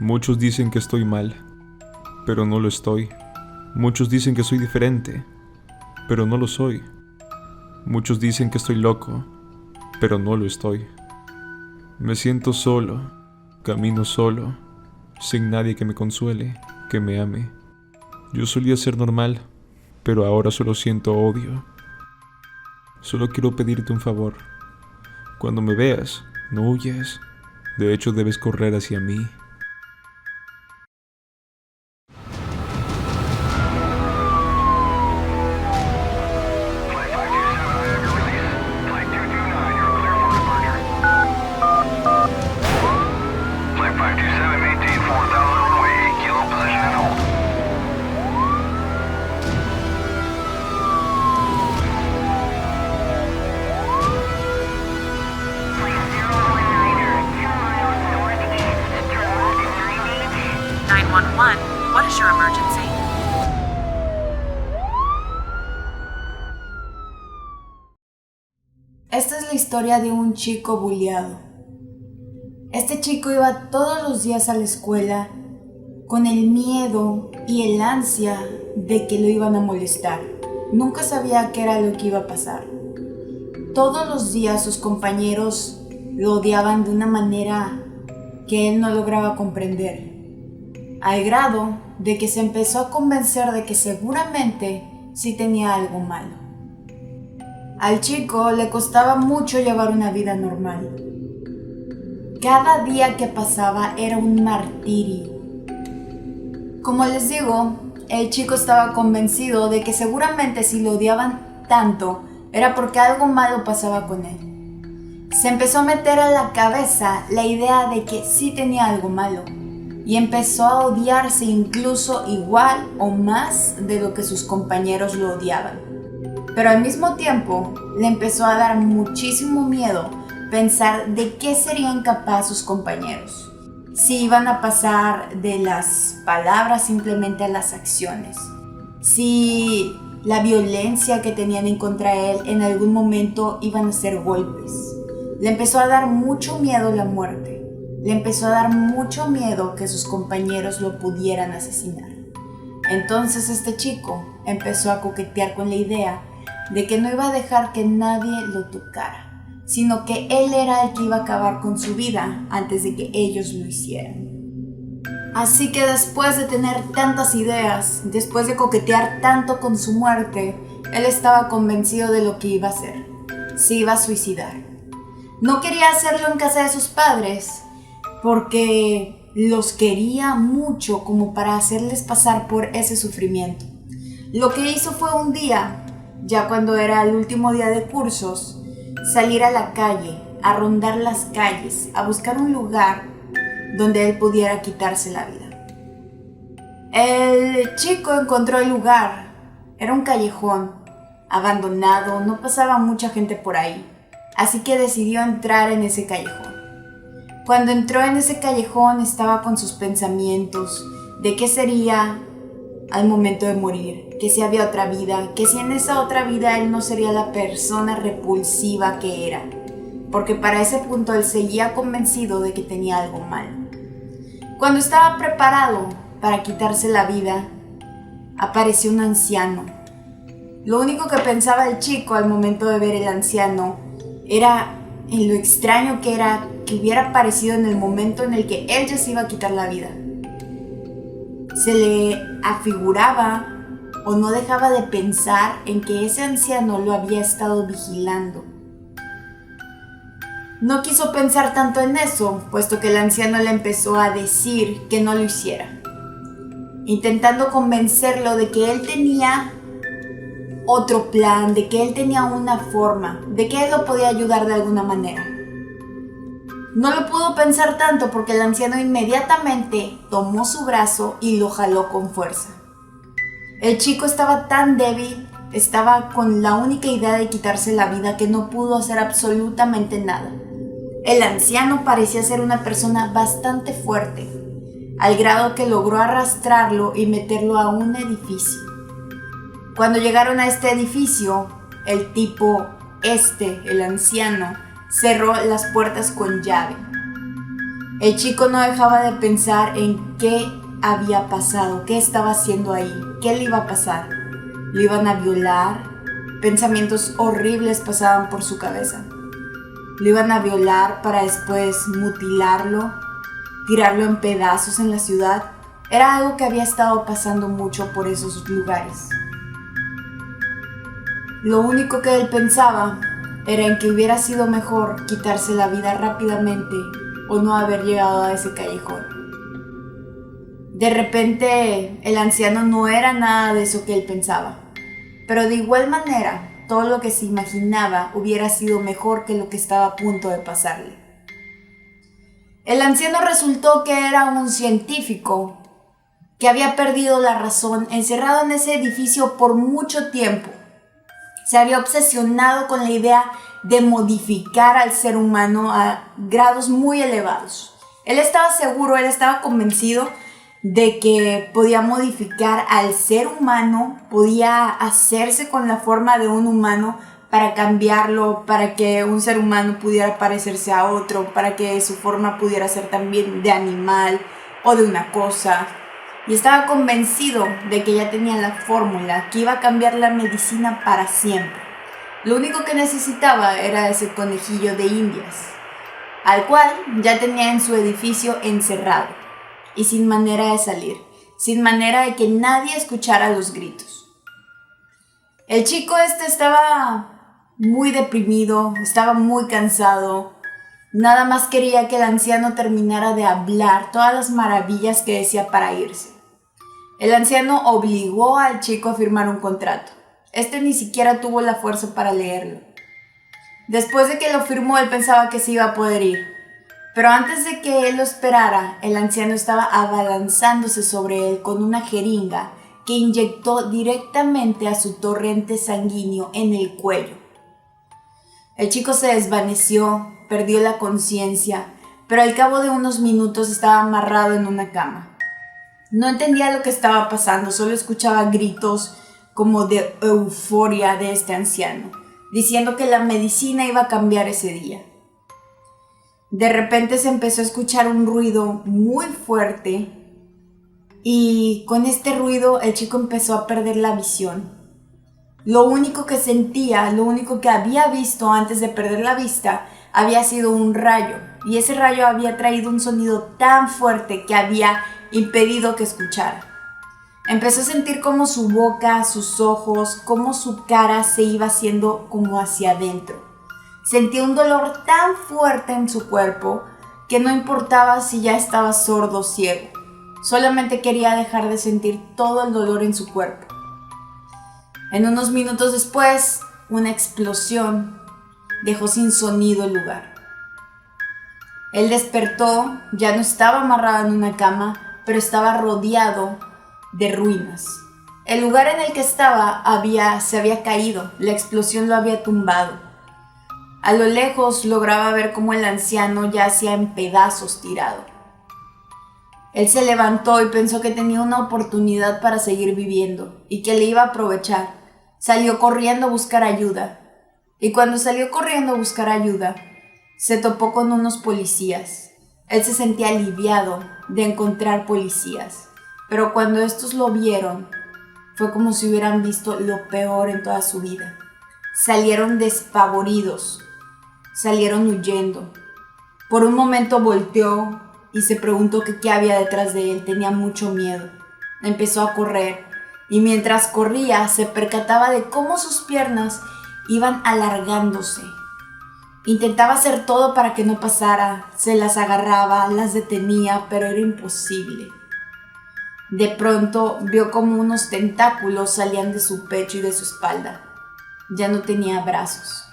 Muchos dicen que estoy mal, pero no lo estoy. Muchos dicen que soy diferente, pero no lo soy. Muchos dicen que estoy loco, pero no lo estoy. Me siento solo, camino solo, sin nadie que me consuele, que me ame. Yo solía ser normal, pero ahora solo siento odio. Solo quiero pedirte un favor. Cuando me veas, no huyas. De hecho, debes correr hacia mí. What is your emergency? Esta es la historia de un chico bulliado. Este chico iba todos los días a la escuela con el miedo y el ansia de que lo iban a molestar. Nunca sabía qué era lo que iba a pasar. Todos los días sus compañeros lo odiaban de una manera que él no lograba comprender, al grado de que se empezó a convencer de que seguramente sí tenía algo malo. Al chico le costaba mucho llevar una vida normal. Cada día que pasaba era un martirio. Como les digo, el chico estaba convencido de que seguramente si lo odiaban tanto era porque algo malo pasaba con él. Se empezó a meter a la cabeza la idea de que sí tenía algo malo y empezó a odiarse incluso igual o más de lo que sus compañeros lo odiaban. Pero al mismo tiempo le empezó a dar muchísimo miedo pensar de qué serían capaces sus compañeros, si iban a pasar de las palabras simplemente a las acciones, si la violencia que tenían en contra de él en algún momento iban a ser golpes. Le empezó a dar mucho miedo la muerte. Le empezó a dar mucho miedo que sus compañeros lo pudieran asesinar. Entonces este chico empezó a coquetear con la idea de que no iba a dejar que nadie lo tocara, sino que él era el que iba a acabar con su vida antes de que ellos lo hicieran. Así que después de tener tantas ideas, después de coquetear tanto con su muerte, él estaba convencido de lo que iba a hacer. Se iba a suicidar. No quería hacerlo en casa de sus padres, porque los quería mucho como para hacerles pasar por ese sufrimiento. Lo que hizo fue un día, ya cuando era el último día de cursos, salir a la calle, a rondar las calles, a buscar un lugar donde él pudiera quitarse la vida. El chico encontró el lugar. Era un callejón abandonado, no pasaba mucha gente por ahí, así que decidió entrar en ese callejón. Cuando entró en ese callejón estaba con sus pensamientos de qué sería al momento de morir, que si había otra vida, que si en esa otra vida él no sería la persona repulsiva que era, porque para ese punto él seguía convencido de que tenía algo mal. Cuando estaba preparado para quitarse la vida, apareció un anciano. Lo único que pensaba el chico al momento de ver el anciano era en lo extraño que era que hubiera aparecido en el momento en el que él ya se iba a quitar la vida. Se le afiguraba o no dejaba de pensar en que ese anciano lo había estado vigilando. No quiso pensar tanto en eso, puesto que el anciano le empezó a decir que no lo hiciera, intentando convencerlo de que él tenía otro plan, de que él tenía una forma, de que él lo podía ayudar de alguna manera. No lo pudo pensar tanto porque el anciano inmediatamente tomó su brazo y lo jaló con fuerza. El chico estaba tan débil, estaba con la única idea de quitarse la vida que no pudo hacer absolutamente nada. El anciano parecía ser una persona bastante fuerte, al grado que logró arrastrarlo y meterlo a un edificio. Cuando llegaron a este edificio, el anciano, cerró las puertas con llave. El chico no dejaba de pensar en qué había pasado, qué estaba haciendo ahí, qué le iba a pasar. ¿Lo iban a violar? Pensamientos horribles pasaban por su cabeza. Lo iban a violar para después mutilarlo, tirarlo en pedazos en la ciudad. Era algo que había estado pasando mucho por esos lugares. Lo único que él pensaba era en que hubiera sido mejor quitarse la vida rápidamente o no haber llegado a ese callejón. De repente, el anciano no era nada de eso que él pensaba, pero de igual manera, todo lo que se imaginaba hubiera sido mejor que lo que estaba a punto de pasarle. El anciano resultó que era un científico que había perdido la razón, encerrado en ese edificio por mucho tiempo. Se había obsesionado con la idea de modificar al ser humano a grados muy elevados. Él estaba seguro, él estaba convencido de que podía modificar al ser humano, podía hacerse con la forma de un humano para cambiarlo, para que un ser humano pudiera parecerse a otro, para que su forma pudiera ser también de animal o de una cosa. Y estaba convencido de que ya tenía la fórmula, que iba a cambiar la medicina para siempre. Lo único que necesitaba era ese conejillo de Indias, al cual ya tenía en su edificio encerrado y sin manera de salir, sin manera de que nadie escuchara los gritos. El chico estaba muy deprimido, estaba muy cansado. Nada más quería que el anciano terminara de hablar todas las maravillas que decía para irse. El anciano obligó al chico a firmar un contrato. Este ni siquiera tuvo la fuerza para leerlo. Después de que lo firmó, él pensaba que se iba a poder ir. Pero antes de que él lo esperara, el anciano estaba abalanzándose sobre él con una jeringa que inyectó directamente a su torrente sanguíneo en el cuello. El chico se desvaneció, perdió la conciencia, pero al cabo de unos minutos estaba amarrado en una cama. No entendía lo que estaba pasando, solo escuchaba gritos como de euforia de este anciano, diciendo que la medicina iba a cambiar ese día. De repente se empezó a escuchar un ruido muy fuerte y con este ruido el chico empezó a perder la visión. Lo único que sentía, lo único que había visto antes de perder la vista había sido un rayo, y ese rayo había traído un sonido tan fuerte que había impedido que escuchara. Empezó a sentir como su boca, sus ojos, como su cara se iba haciendo como hacia adentro. Sentía un dolor tan fuerte en su cuerpo que no importaba si ya estaba sordo o ciego. Solamente quería dejar de sentir todo el dolor en su cuerpo. En unos minutos después, una explosión dejó sin sonido el lugar. Él despertó, ya no estaba amarrado en una cama, pero estaba rodeado de ruinas. El lugar en el que estaba se había caído, la explosión lo había tumbado. A lo lejos lograba ver cómo el anciano yacía en pedazos tirado. Él se levantó y pensó que tenía una oportunidad para seguir viviendo y que le iba a aprovechar. Salió corriendo a buscar ayuda. Y cuando salió corriendo a buscar ayuda, se topó con unos policías. Él se sentía aliviado de encontrar policías, pero cuando estos lo vieron, fue como si hubieran visto lo peor en toda su vida. Salieron despavoridos, salieron huyendo. Por un momento volteó y se preguntó que qué había detrás de él. Tenía mucho miedo. Empezó a correr y mientras corría se percataba de cómo sus piernas iban alargándose. Intentaba hacer todo para que no pasara, se las agarraba, las detenía, pero era imposible. De pronto vio como unos tentáculos salían de su pecho y de su espalda. Ya no tenía brazos.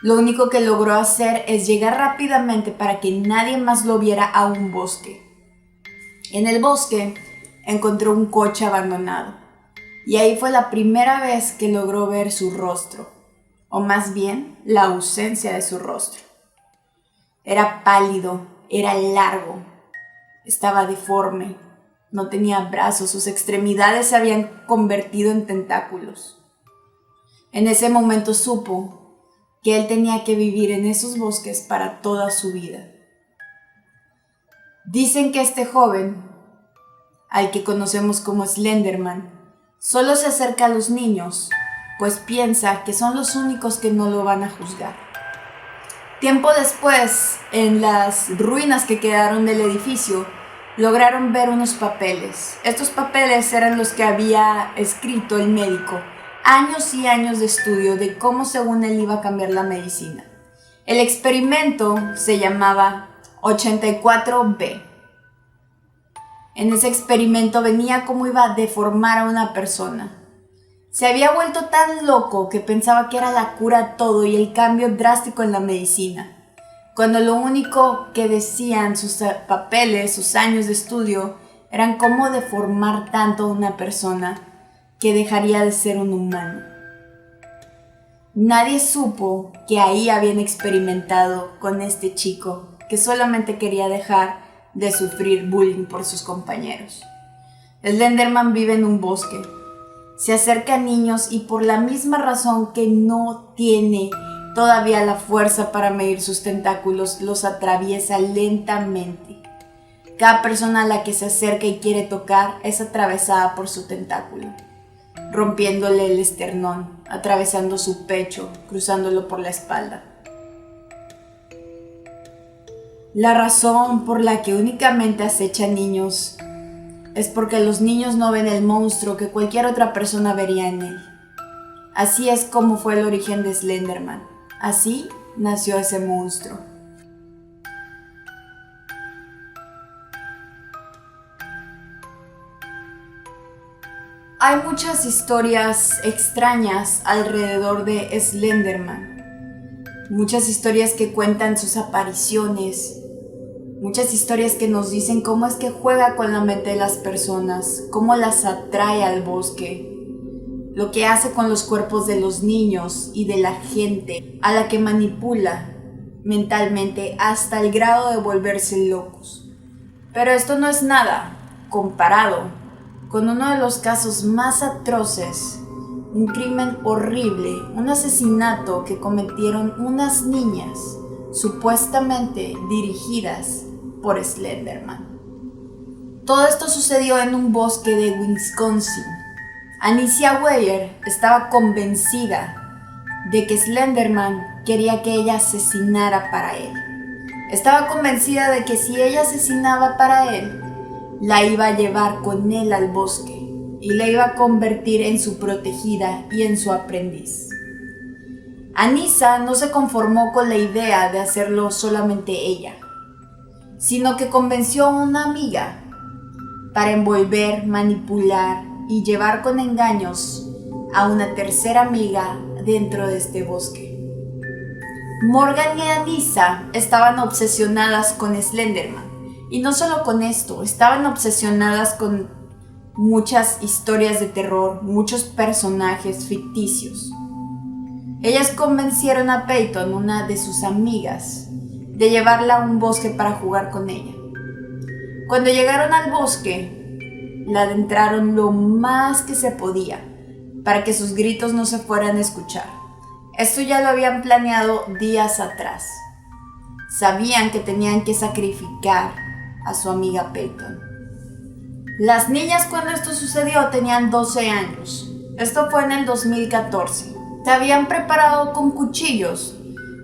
Lo único que logró hacer es llegar rápidamente para que nadie más lo viera a un bosque. En el bosque encontró un coche abandonado y ahí fue la primera vez que logró ver su rostro, o más bien la ausencia de su rostro. Era pálido, era largo, estaba deforme, no tenía brazos, sus extremidades se habían convertido en tentáculos. En ese momento supo que él tenía que vivir en esos bosques para toda su vida. Dicen que este joven, al que conocemos como Slenderman, solo se acerca a los niños, pues piensa que son los únicos que no lo van a juzgar. Tiempo después, en las ruinas que quedaron del edificio, lograron ver unos papeles. Estos papeles eran los que había escrito el médico, años y años de estudio de cómo según él iba a cambiar la medicina. El experimento se llamaba 84B. En ese experimento venía cómo iba a deformar a una persona. Se había vuelto tan loco que pensaba que era la cura a todo y el cambio drástico en la medicina, cuando lo único que decían sus papeles, sus años de estudio, eran cómo deformar tanto a una persona que dejaría de ser un humano. Nadie supo que ahí habían experimentado con este chico que solamente quería dejar de sufrir bullying por sus compañeros. Slenderman vive en un bosque. Se acerca a niños y por la misma razón que no tiene todavía la fuerza para medir sus tentáculos, los atraviesa lentamente. Cada persona a la que se acerca y quiere tocar es atravesada por su tentáculo, rompiéndole el esternón, atravesando su pecho, cruzándolo por la espalda. La razón por la que únicamente acecha niños es porque los niños no ven el monstruo que cualquier otra persona vería en él. Así es como fue el origen de Slenderman. Así nació ese monstruo. Hay muchas historias extrañas alrededor de Slenderman. Muchas historias que cuentan sus apariciones. Muchas historias que nos dicen cómo es que juega con la mente de las personas, cómo las atrae al bosque, lo que hace con los cuerpos de los niños y de la gente a la que manipula mentalmente hasta el grado de volverse locos. Pero esto no es nada comparado con uno de los casos más atroces, un crimen horrible, un asesinato que cometieron unas niñas supuestamente dirigidas por Slenderman. Todo esto sucedió en un bosque de Wisconsin. Anicia Weyer estaba convencida de que Slenderman quería que ella asesinara para él. Estaba convencida de que si ella asesinaba para él, la iba a llevar con él al bosque y la iba a convertir en su protegida y en su aprendiz. Anissa no se conformó con la idea de hacerlo solamente ella, sino que convenció a una amiga para envolver, manipular y llevar con engaños a una tercera amiga dentro de este bosque. Morgan y Anissa estaban obsesionadas con Slenderman, y no solo con esto, estaban obsesionadas con muchas historias de terror, muchos personajes ficticios. Ellas convencieron a Peyton, una de sus amigas, de llevarla a un bosque para jugar con ella. Cuando llegaron al bosque, la adentraron lo más que se podía para que sus gritos no se fueran a escuchar. Esto ya lo habían planeado días atrás. Sabían que tenían que sacrificar a su amiga Peyton. Las niñas cuando esto sucedió tenían 12 años. Esto fue en el 2014. Se habían preparado con cuchillos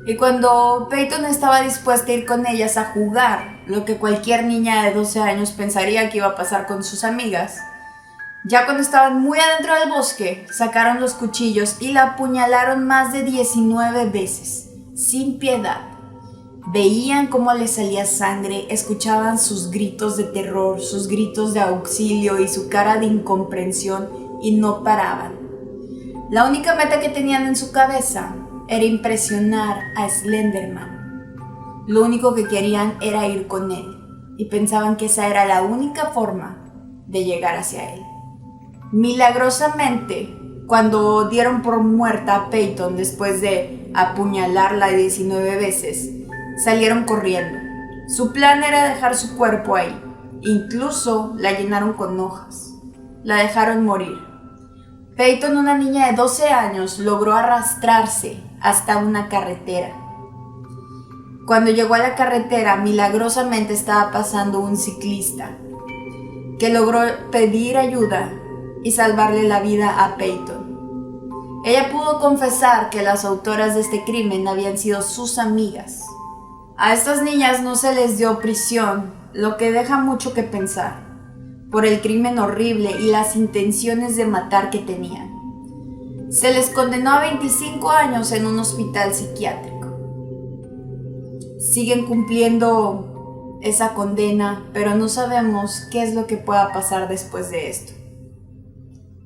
y cuando Peyton estaba dispuesta a ir con ellas a jugar, lo que cualquier niña de 12 años pensaría que iba a pasar con sus amigas, ya cuando estaban muy adentro del bosque, sacaron los cuchillos y la apuñalaron más de 19 veces, sin piedad. Veían cómo le salía sangre, escuchaban sus gritos de terror, sus gritos de auxilio y su cara de incomprensión y no paraban. La única meta que tenían en su cabeza era impresionar a Slenderman. Lo único que querían era ir con él y pensaban que esa era la única forma de llegar hacia él. Milagrosamente, cuando dieron por muerta a Peyton después de apuñalarla 19 veces, salieron corriendo. Su plan era dejar su cuerpo ahí. Incluso la llenaron con hojas. La dejaron morir. Peyton, una niña de 12 años, logró arrastrarse hasta una carretera. Cuando llegó a la carretera, milagrosamente estaba pasando un ciclista que logró pedir ayuda y salvarle la vida a Peyton. Ella pudo confesar que las autoras de este crimen habían sido sus amigas. A estas niñas no se les dio prisión, lo que deja mucho que pensar, por el crimen horrible y las intenciones de matar que tenían. Se les condenó a 25 años en un hospital psiquiátrico. Siguen cumpliendo esa condena, pero no sabemos qué es lo que pueda pasar después de esto.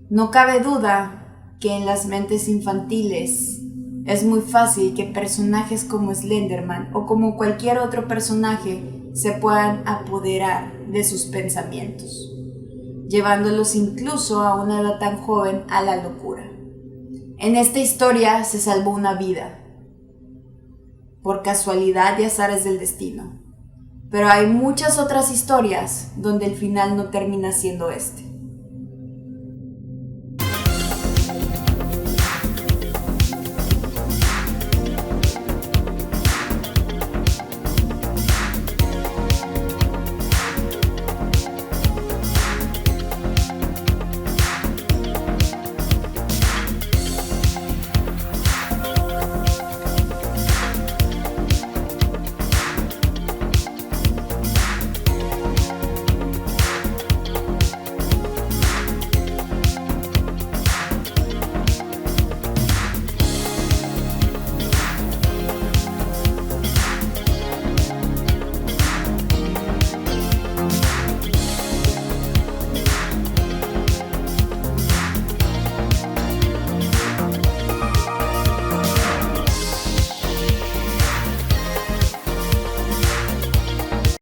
No cabe duda que en las mentes infantiles es muy fácil que personajes como Slenderman o como cualquier otro personaje se puedan apoderar de sus pensamientos, llevándolos incluso a una edad tan joven a la locura. En esta historia se salvó una vida, por casualidad y azares del destino, pero hay muchas otras historias donde el final no termina siendo este.